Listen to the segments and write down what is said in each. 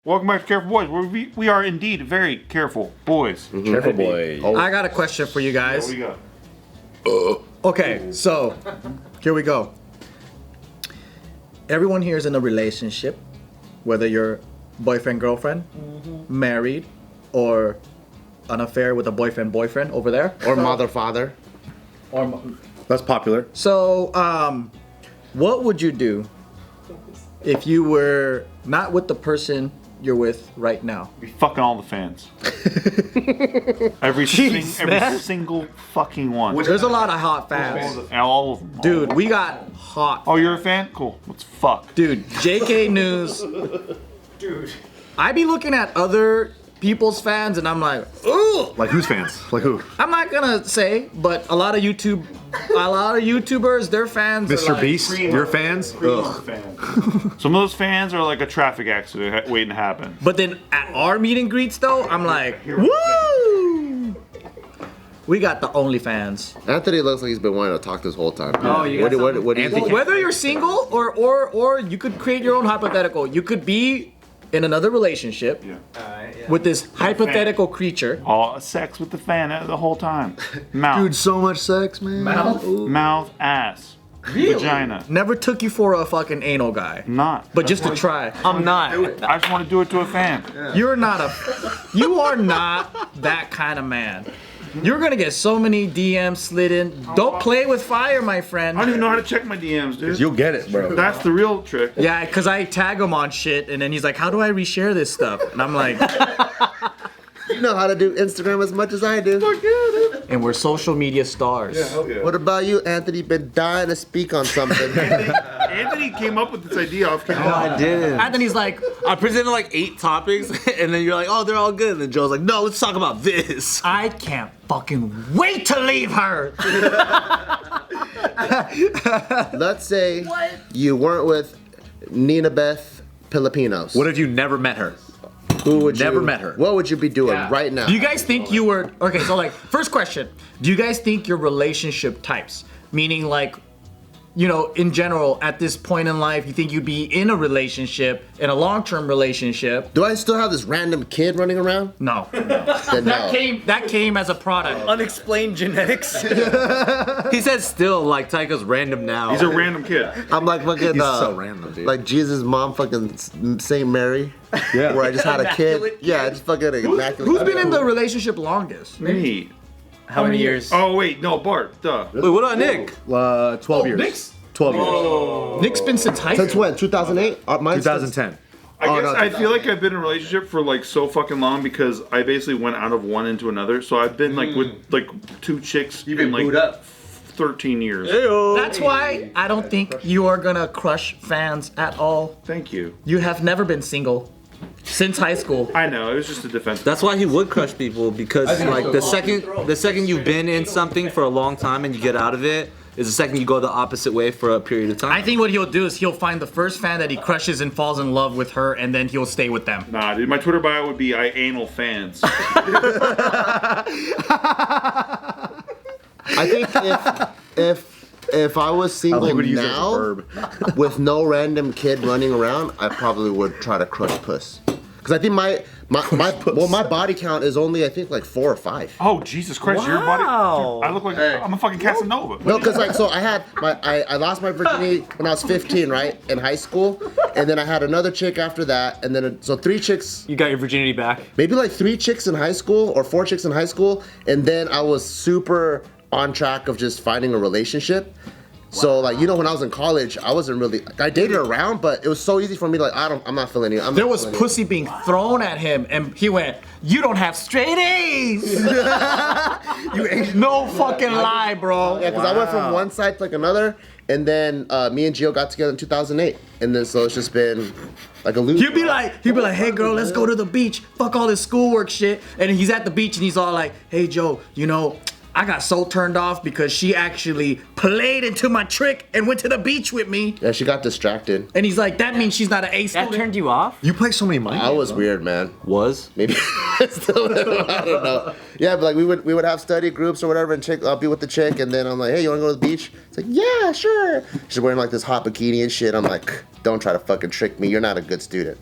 Welcome back to Careful Boys. We are indeed very careful boys. Mm-hmm. Careful boys. Oh. I got a question for you guys. What do you got? Okay, so here we go. Everyone here is in a relationship, whether you're boyfriend, girlfriend, married, or an affair with a boyfriend over there, Or mother, father. or That's popular. so. What would you do if you were not with the person you're with right now? Be fucking all the fans. every single fucking one. There's a lot of hot fans. All of them. Dude, we got hot. Oh, you're a fan? Cool. Let's fuck. Dude, JK News. Dude. I be looking at other people's fans and I'm like, ooh. Like whose fans? Like who? I'm not gonna say, but a lot of YouTubers, their fans are Mr. like, Beast? Your fans? Ugh. Some of those fans are like a traffic accident waiting to happen. But then at our meet and greets though, I'm like, woo! We got the OnlyFans. Anthony looks like he's been wanting to talk this whole time. Oh, you got what do you think? Whether you're single or you could create your own hypothetical. You could be in another relationship with this hypothetical creature. All sex with the fan the whole time. Mouth. Dude, so much sex, man. Mouth, ass. Really? Vagina. Never took you for a fucking anal guy. Not. But just to try. I'm not. I just want to do it to a fan. You are not that kind of man. You're gonna get so many DMs slid in. Don't play with fire, my friend. I don't even know how to check my DMs, dude. You'll get it, bro. That's the real trick. Yeah, because I tag him on shit, and then he's like, how do I reshare this stuff? And I'm like, You know how to do Instagram as much as I do. and we're social media stars. Hell yeah. What about you, Anthony? Been dying to speak on something. Anthony came up with this idea off camera. I did. Anthony's like, I presented like 8 topics, and then you're like, oh, they're all good. And then Joe's like, no, let's talk about this. I can't fucking wait to leave her. Let's say you weren't with Nina Beth Filipinos. What if you never met her? Who would you? Never met her. What would you be doing right now? Do you guys think you were, okay, so like, first question, do you guys think your relationship types, meaning like, you know, in general, at this point in life, you think you'd be in a relationship, in a long-term relationship? Do I still have this random kid running around? No. Then no. That came as a product. Unexplained genetics. He said still, like Tycho's random now. He's a random kid. I'm like fucking He's so random, dude. like Jesus' mom, fucking Saint Mary. Yeah. Where I just had a kid. Yeah, just fucking immaculate. Who's been in the relationship longest? Me. How many years? Oh, wait. No, Bart. Duh. Wait, what about Nick? 12 years. Nick's? 12 years. Nick's been since high Since school. when? 2008? Mine's 2010. I guess no. I feel like I've been in a relationship for like so fucking long because I basically went out of one into another. So I've been like with like 2 chicks in like 13 years. That's why I don't think you are gonna crush fans at all. Thank you. You have never been single since high school. I know, it was just a defense. That's why he would crush people, because like the second you've been in something for a long time and you get out of it is the second you go the opposite way for a period of time. I think what he'll do is he'll find the first fan that he crushes and falls in love with her, and then he'll stay with them. Nah, dude, my Twitter bio would be I anal fans. I think if I was single would use it as a now verb. with no random kid running around, I probably would try to crush puss. Because I think my body count is only I think like 4 or 5. Oh, Jesus Christ, your body. Dude, I look like I'm a fucking Casanova. No, because like so I lost my virginity when I was 15, right, in high school, and then I had another chick after that, and then so 3 chicks, You got your virginity back. maybe like 3 chicks in high school or 4 chicks in high school, and then I was super on track of just finding a relationship. So like, you know, when I was in college, I wasn't really, I dated around, but it was so easy for me, like, I'm not feeling it. There was pussy being thrown at him, and he went, "You don't have straight A's." You ain't no fucking lie, bro. Yeah, because I went from one side to like another, and then me and Gio got together in 2008, and then so it's just been like a loop. He'd be like, "Hey girl, let's go to the beach. Fuck all this schoolwork shit." And he's at the beach and he's all like, "Hey Joe, you know, I got so turned off because she actually played into my trick and went to the beach with me." Yeah, she got distracted. And he's like, "That means she's not an A student." That turned you off? You play so many mind I games, was bro. weird, man. Was? Maybe still, I don't know. Yeah, but like we would have study groups or whatever, and I'll be with the chick, and then I'm like, "Hey, you wanna go to the beach?" It's like, "Yeah, sure." She's wearing like this hot bikini and shit. I'm like, "Don't try to fucking trick me. You're not a good student."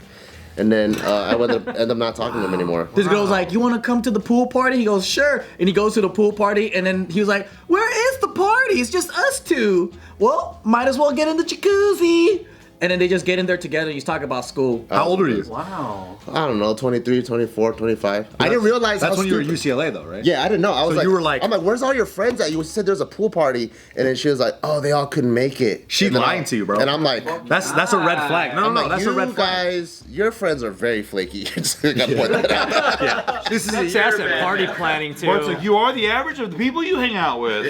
And then I end up not talking to him anymore. This girl's like, you want to come to the pool party? He goes, sure. And he goes to the pool party, and then he was like, where is the party? It's just us two. Well, might as well get in the jacuzzi. And then they just get in there together and he's talking about school. How old are you? Wow. I don't know, 23, 24, 25. I didn't realize That's how when you were at stupid- UCLA though, right? Yeah, I didn't know. I was So you were like- I'm like, where's all your friends at? You said there's a pool party, and then she was like, oh, they all couldn't make it. She And then lying to you, bro. And I'm like, That's a red flag. No, I'm like, that's you a red flag. guys, your friends are very flaky. Just gotta point that out. This is That's it. Party planning too. Bart's like, you are the average of the people you hang out with.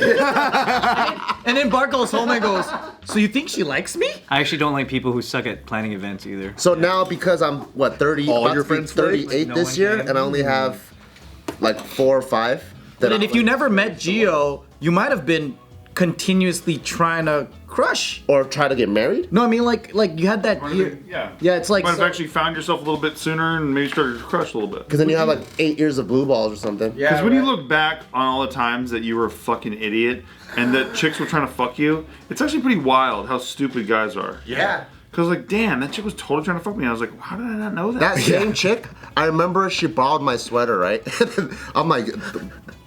And then Bart goes home and goes, so you think she likes me? I actually don't like people who suck at planning events either. So now, because I'm 30, All about your to be friends flake? 38 No this one year, can. and I only have like 4 or 5. But then if you never met Gio, you might have been continuously trying to crush. or try to get married. No, I mean like you had that year. Yeah. Yeah, it's like Might have so- actually found yourself a little bit sooner and maybe started to crush a little bit. Because then you have like 8 years of blue balls or something. Because when you look back on all the times that you were a fucking idiot and that chicks were trying to fuck you, it's actually pretty wild how stupid guys are. Yeah. Because like, damn, that chick was totally trying to fuck me. I was like, how did I not know that? That same chick, I remember she borrowed my sweater, right? I'm like,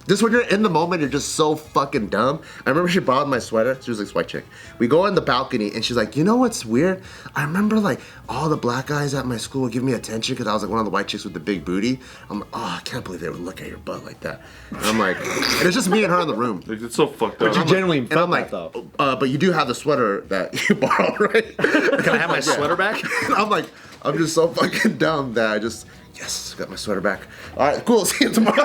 this when you're in the moment, you're just so fucking dumb. I remember she borrowed my sweater. She was this white chick. We go in the balcony and she's like, you know what's weird? I remember like all the black guys at my school would give me attention because I was like one of the white chicks with the big booty. I'm like, oh, I can't believe they would look at your butt like that. And I'm like, and it's just me and her in the room. Like, it's so fucked up. You genuinely And felt I'm like, that though. but you do have the sweater that you borrowed, right? Can I have my sweater back? I'm like, I'm just so fucking dumb that I just, yes, got my sweater back. All right, cool, see you tomorrow.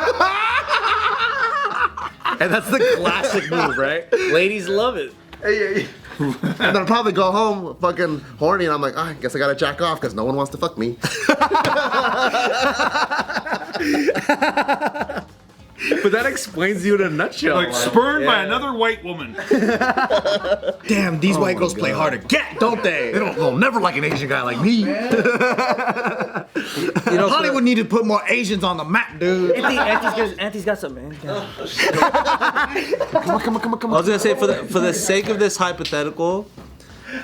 And that's the classic move, right? Ladies love it. And then I'll probably go home fucking horny and I'm like, I guess I gotta jack off because no one wants to fuck me. But that explains you in a nutshell. Like spurned by another white woman. damn, these white girls play hard to get, don't they? They'll never like an Asian guy like me. You know, Hollywood need to put more Asians on the map, dude. Auntie's got something. Come on. I was gonna say for the sake of this hypothetical,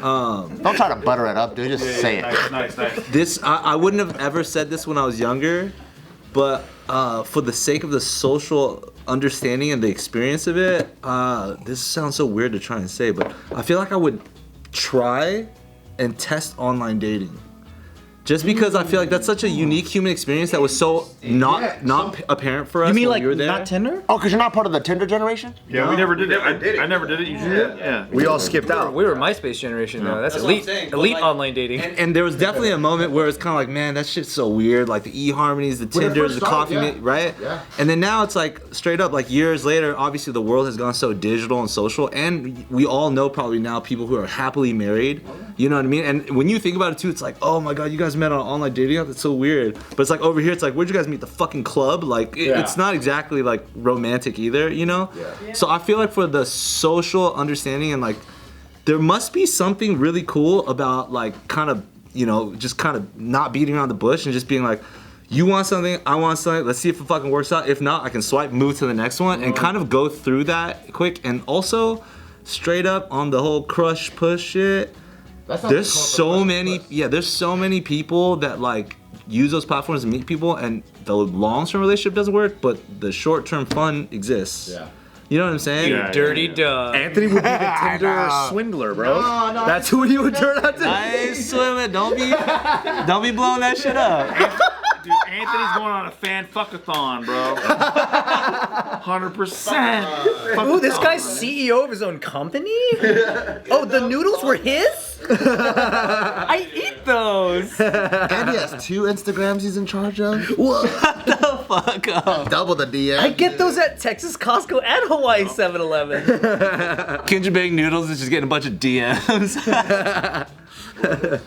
Don't try to butter it up, dude. Just say it. Nice. this I wouldn't have ever said this when I was younger, but for the sake of the social understanding and the experience of it, this sounds so weird to try and say, but I feel like I would try and test online dating. Just because I feel like that's such a unique human experience that was so not apparent for us You mean when like we were there. not Tinder? Oh, because you're not part of the Tinder generation? Yeah, we never did it. I never did it. You did? Yeah. We all skipped out. We were MySpace generation though. That's That's what I'm saying, but elite like- online dating. And there was definitely a moment where it's kind of like, man, that shit's so weird. Like the eHarmonies, the When it Tinders, first the started, Coffee yeah. Mate, right? Yeah. And then now it's like straight up, like years later, obviously the world has gone so digital and social, and we all know probably now people who are happily married. You know what I mean? And when you think about it too, it's like, oh my god, you guys met on an online dating app? That's so weird. But it's like over here, it's like, where'd you guys meet? The fucking club? Like it's not exactly like romantic either, you know? Yeah. So I feel like for the social understanding and like, there must be something really cool about like kind of, you know, just kind of not beating around the bush and just being like, you want something, I want something, let's see if it fucking works out. If not, I can swipe, move to the next one, and kind of go through that quick. And also, straight up on the whole crush push shit, there's so many people that like use those platforms to meet people, and the long-term relationship doesn't work, but the short-term fun exists. Yeah. You know what I'm saying? Yeah. Dirty dog. Anthony would be the Tinder swindler, bro. No. That's who he would turn out to. Nice swimming. Don't be blowing that shit up. Dude, Anthony's going on a fan fuckathon, bro. 100%. Ooh, this guy's CEO of his own company? Oh, the noodles were his? I eat those. And he has 2 Instagrams he's in charge of. Fuck up. Double the DM. I get those at Texas Costco and Hawaii 7-Eleven. Kindred Baked Noodles is just getting a bunch of DMs.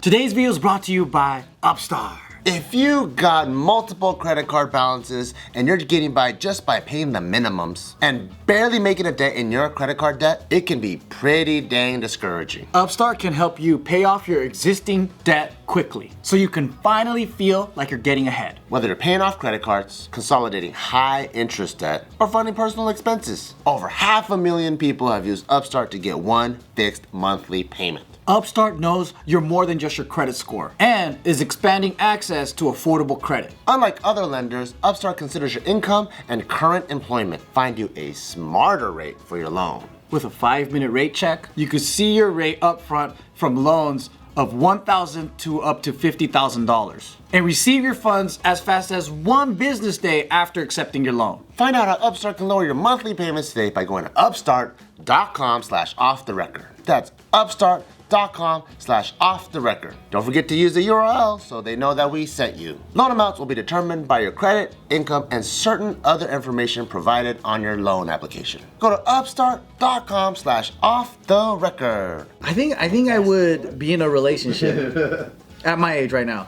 Today's video is brought to you by Upstart. If you got multiple credit card balances and you're getting by just by paying the minimums and barely making a dent in your credit card debt, it can be pretty dang discouraging. Upstart can help you pay off your existing debt quickly, so you can finally feel like you're getting ahead. Whether you're paying off credit cards, consolidating high interest debt, or funding personal expenses, over 500,000 people have used Upstart to get one fixed monthly payment. Upstart knows you're more than just your credit score and is expanding access to affordable credit. Unlike other lenders, Upstart considers your income and current employment. Find you a smarter rate for your loan. With a 5-minute rate check, you could see your rate upfront from loans of $1,000 to up to $50,000 and receive your funds as fast as 1 business day after accepting your loan. Find out how Upstart can lower your monthly payments today by going to upstart.com/offtherecord. That's upstart.com/offtherecord. Don't forget to use the URL so they know that we sent you. Loan amounts will be determined by your credit, income, and certain other information provided on your loan application. Go to upstart.com/offtherecord. I think I would be in a relationship at my age right now.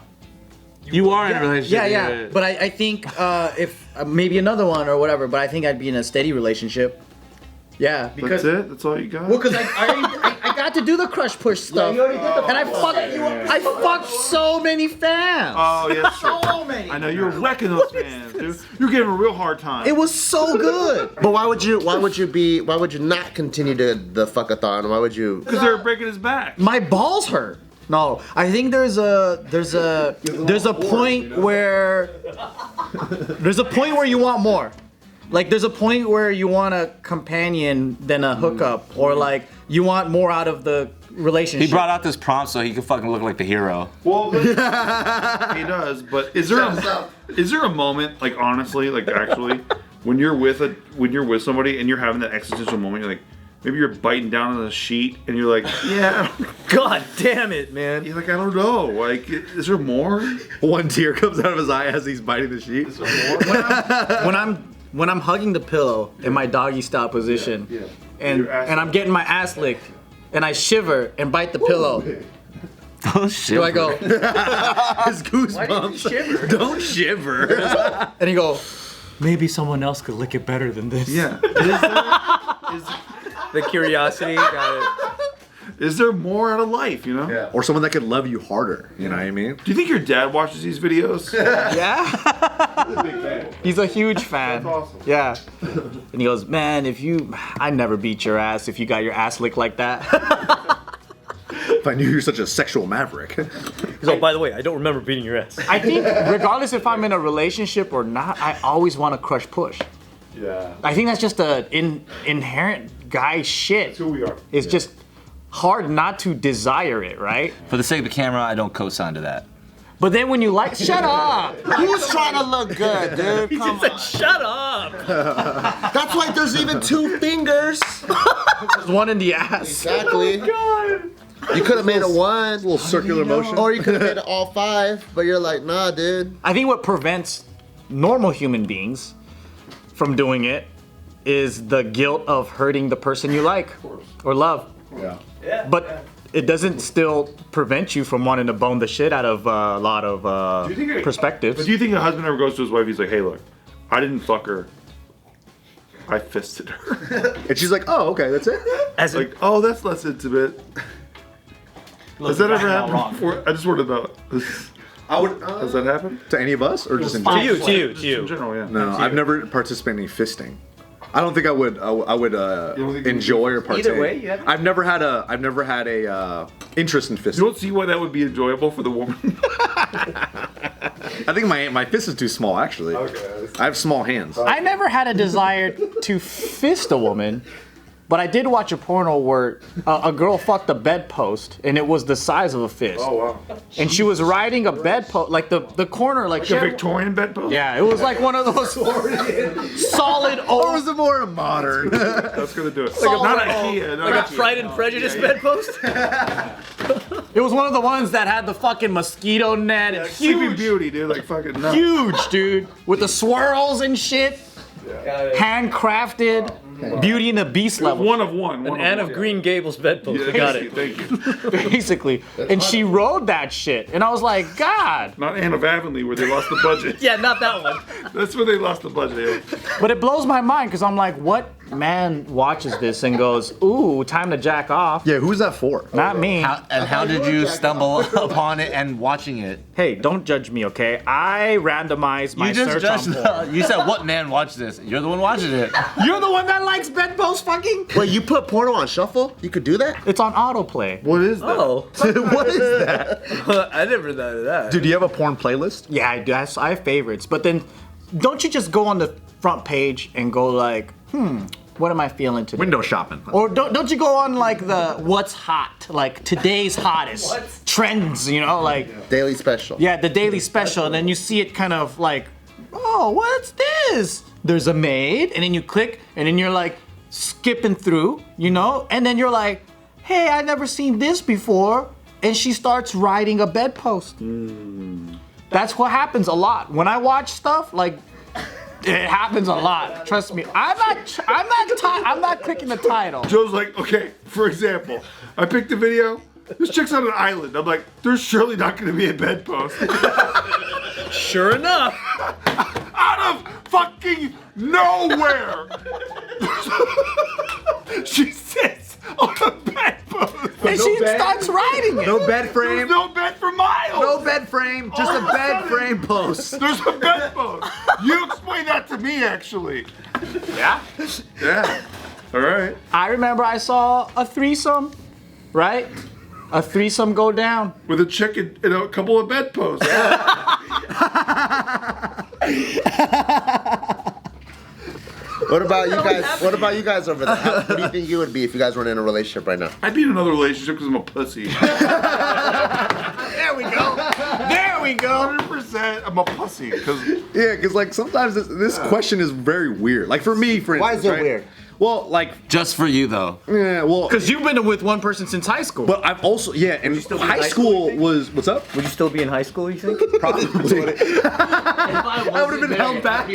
You are in a relationship. Yeah. But I think if maybe another one or whatever, but I think I'd be in a steady relationship. Yeah, because That's it? That's all you got? well, because I got to do the crush push stuff, and I fucked so many fans. Oh, yes. So many. I know you were wrecking those fans, dude. You're giving them a real hard time. It was so good. But why would you not continue the fuck-a-thon? Why would you? Because they were breaking his back. My balls hurt. No, I think there's a point where you want more. Like there's a point where you want a companion than a hookup, or like you want more out of the relationship. He brought out this prompt so he could fucking look like the hero. Well, he does. But is there a moment, like honestly, like actually, when you're with somebody and you're having that existential moment, you're like, maybe you're biting down on a sheet and you're like, yeah, God damn it, man. you're like, I don't know. Like, is there more? One tear comes out of his eye as he's biting the sheet. Is there more? When I'm hugging the pillow in my doggy style position, and I'm getting my ass licked, and I shiver and bite the pillow. Don't shiver. Do I go? His goosebumps. Why do you shiver? Don't shiver. And you go, maybe someone else could lick it better than this. Yeah. The curiosity, got it. Is there more out of life, you know? Yeah. Or someone that could love you harder. You know what I mean? Do you think your dad watches these videos? Yeah. He's a huge fan. That's awesome. Yeah. And he goes, man, I'd never beat your ass if you got your ass licked like that. If I knew you're such a sexual maverick. Oh, by the way, I don't remember beating your ass. I think regardless if I'm in a relationship or not, I always want to crush push. Yeah. I think that's just an inherent guy shit. That's who we are. It's just hard not to desire it, right? For the sake of the camera, I don't co-sign to that. But then when you like, shut up! Who's trying to look good, dude? Come on. Shut up! That's why there's even 2 fingers. There's one in the ass. Exactly. You could have made it 1, Little circular motion. or you could have made it all 5. But you're like, nah, dude. I think what prevents normal human beings from doing it is the guilt of hurting the person you like or love. Yeah. But it doesn't still prevent you from wanting to bone the shit out of a lot of perspectives. But do you think a husband ever goes to his wife, he's like, hey, look, I didn't fuck her. I fisted her. And she's like, oh, okay, that's it? As Like, oh, that's less intimate. Has that ever happened before? I just wanted to know. Has that happened? To any of us? Or just in to general? you. In general, yeah. No, I've never participated in fisting. I don't think I would think you enjoy or partake. Either way, you haven't? I've never had a interest in fisting. You don't see why that would be enjoyable for the woman? I think my fist is too small, actually. Okay. I have small hands. I never had a desire to fist a woman, but I did watch a porno where a girl fucked a bedpost and it was the size of a fist. Oh, wow. And she was riding a bedpost, like the corner, like The Victorian bedpost? yeah, it was like one of those solid Or old. was it more modern? That's gonna do it. Solid Not old- IKEA. Not Like a IKEA. Pride and Prejudice bedpost? It was one of the ones that had the fucking mosquito net. It's Sleeping huge, Beauty, dude. Like fucking nuts. huge, dude, with the swirls and shit. Handcrafted, Beauty and the Beast level, One of one. An Anne of Green Gables bedpost. Yeah, Got it. Thank you. basically. And she rode that shit, and I was like, God. Not Anne of Avonlea where they lost the budget. Yeah, not that one. That's where they lost the budget. But it blows my mind because I'm like, what man watches this and goes, "Ooh, time to jack off." Yeah, who's that for? Not me. How did you stumble upon it and watching it? Hey, don't judge me, okay? I randomized my You just search judged. on porn. You said, "What man watched this?" You're the one watching it. You're the one that likes bedpost fucking? Wait, you put porno on shuffle? You could do that? It's on autoplay. What is that? Oh, What is that? I never thought of that. Dude, do you have a porn playlist? Yeah, I do. I have favorites. But then, don't you just go on the front page and go like, what am I feeling today? Window shopping. Or don't you go on like the what's hot, like today's hottest trends, you know, like Daily special. yeah, the daily special, and then you see it kind of like, oh, what's this? There's a maid, and then you click, and then you're like skipping through, you know, and then you're like, hey, I've never seen this before, and she starts riding a bedpost. That's what happens a lot when I watch stuff like. It happens a lot. Trust me. I'm not clicking the title. Joe's like, okay, for example, I picked a video. This chick's on an island. I'm like, there's surely not going to be a bedpost. Sure enough. Out of fucking nowhere. She sits on a bedpost. And she starts riding it. No bed frame. There's no bed for miles. No bed frame. Just a bed frame post. There's a bedpost. You explain that to me, actually. Yeah. Yeah. All right. I remember I saw a threesome, right? A threesome go down. With a chick and a couple of bedposts. What about you guys? What about you guys over there? What do you think you would be if you guys weren't in a relationship right now? I'd be in another relationship because I'm a pussy. There we go. There we go. 100%. I'm a pussy. Because Yeah, because like sometimes this question is very weird. Like for me, for Why instance, is it right? weird? Well, like, Just for you though. yeah, well, Because you've been with one person since high school. but I've also, yeah, and still be in high high school, you school think? was, what's up? Would you still be in high school, you think? Probably. I would have been held back.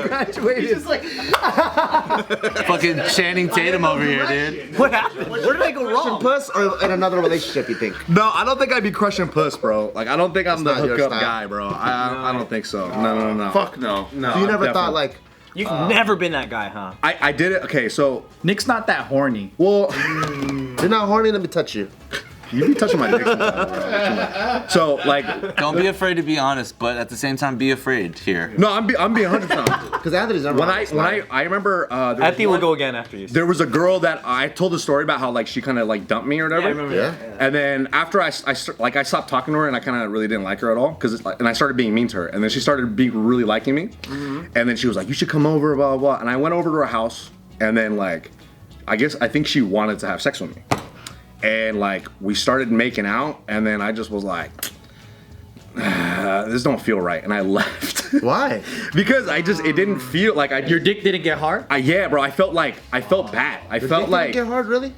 Graduated. Fucking Channing Tatum over here, dude. What happened? Where did I go Crushing wrong? puss or in another relationship? You think? No, I don't think I'd be crushing puss, bro. Like, I don't think I'm the not your hookup style. guy, bro. I don't think so. No. fuck no. No. You never definitely. thought like, You've never been that guy, huh? I did it. Okay, so, Nick's not that horny. well, you're not horny? Let me touch you. you be touching my dick sometimes, bro. So, like, Don't be afraid to be honest, but at the same time, be afraid here. no, I'm being 100% honest. Because Anthony's never. When honest. I remember there was Anthony will one- go again after you. There was a girl that I told the story about how like she kind of like dumped me or whatever. I remember Yeah. that. And then after I stopped talking to her and I kind of really didn't like her at all because and I started being mean to her and then she started really liking me and then she was like, you should come over, blah blah blah. And I went over to her house and then like I think she wanted to have sex with me and like we started making out and then I just was like, this don't feel right, and I left. Why? Because it didn't feel like Your dick didn't get hard? yeah, bro. I felt bad. I felt like get hard, really?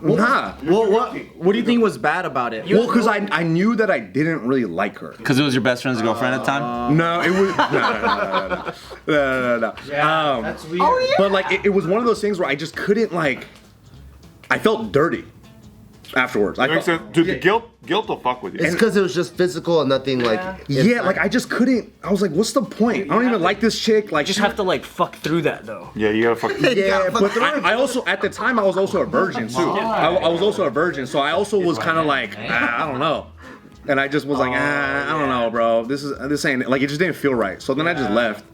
nah. Well, what do you think was bad about it? Well, because I knew that I didn't really like her. Because it was your best friend's girlfriend at the time? No, it was no. That's weird. But like it was one of those things where I just couldn't like. I felt dirty afterwards. I Makes felt, sense. Dude, the guilt will fuck with you. It's because it was just physical and nothing like. yeah, like I just couldn't. I was like, what's the point? I don't even like this chick. Like, You just have to like fuck through that though. Yeah, you gotta fuck. Yeah, but I also at the time I was also a virgin too. I was also a virgin, so I also was kind of like I don't know, and I just was like I don't know, bro. This ain't like it just didn't feel right. So then I just left,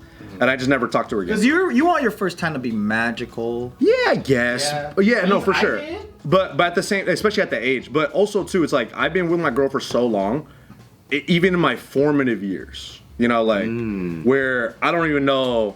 and I just never talked to her again. Because you want your first time to be magical. Yeah, I guess. Yeah, no, for I sure. did. But at the same, especially at the age, but also too, it's like I've been with my girl for so long, even in my formative years, you know, like where I don't even know,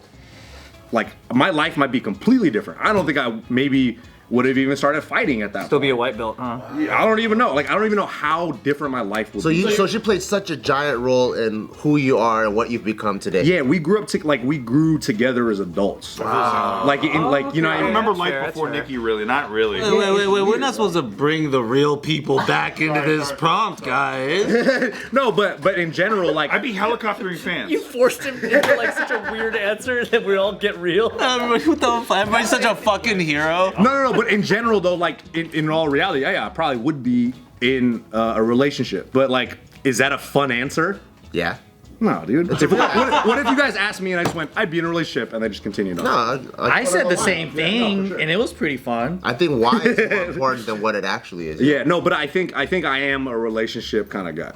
like my life might be completely different. I don't think I maybe would have even started fighting at that Still point. be a white belt, huh? I don't even know. Like I don't even know how different my life would be. So she played such a giant role in who you are and what you've become today. Yeah, we grew up we grew together as adults. Wow. Like you know, I remember That's life fair, before that's fair. Nikki, really. Not really. Wait, we're not supposed to bring the real people back into this prompt, guys. no, but in general, like I'd be helicoptering fans. You forced him into like such a weird answer that we all get real. Everybody, what the fuck? Everybody's such a fucking hero. No, but in general though, like in all reality, yeah, I probably would be in a relationship. But like, is that a fun answer? Yeah. No, dude. What if you guys asked me and I just went, I'd be in a relationship, and they just continued on? No, I said the same thing, and it was pretty fun. I think why is more important than what it actually is. Yeah, no, but I think I am a relationship kind of guy.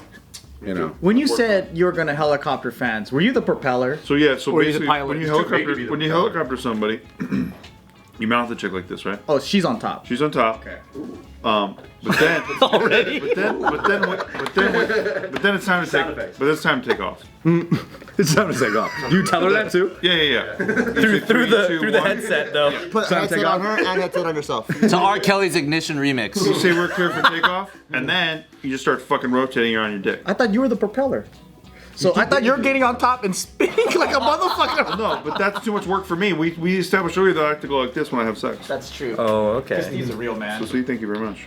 You know. When you said you were gonna helicopter fans, were you the propeller? So yeah, so Or he's a basically, pilot. when you He's too big to be the when you helicopter somebody, you mount the chick like this, right? Oh, she's on top. She's on top. Okay. But then Already? but then it's time to take. But it's time to take off. It's time to take off. You tell her that too? Yeah. through the headset though. Put Time to headset take on off. her and headset on yourself. To R. Kelly's Ignition remix. You say we're clear for takeoff, and then you just start fucking rotating her on your dick. I thought you were the propeller. So I thought you were getting on top and spinning like a motherfucker. No, but that's too much work for me. We established earlier that I like to go like this when I have sex. That's true. Oh, okay. He's a real man. So see, thank you very much.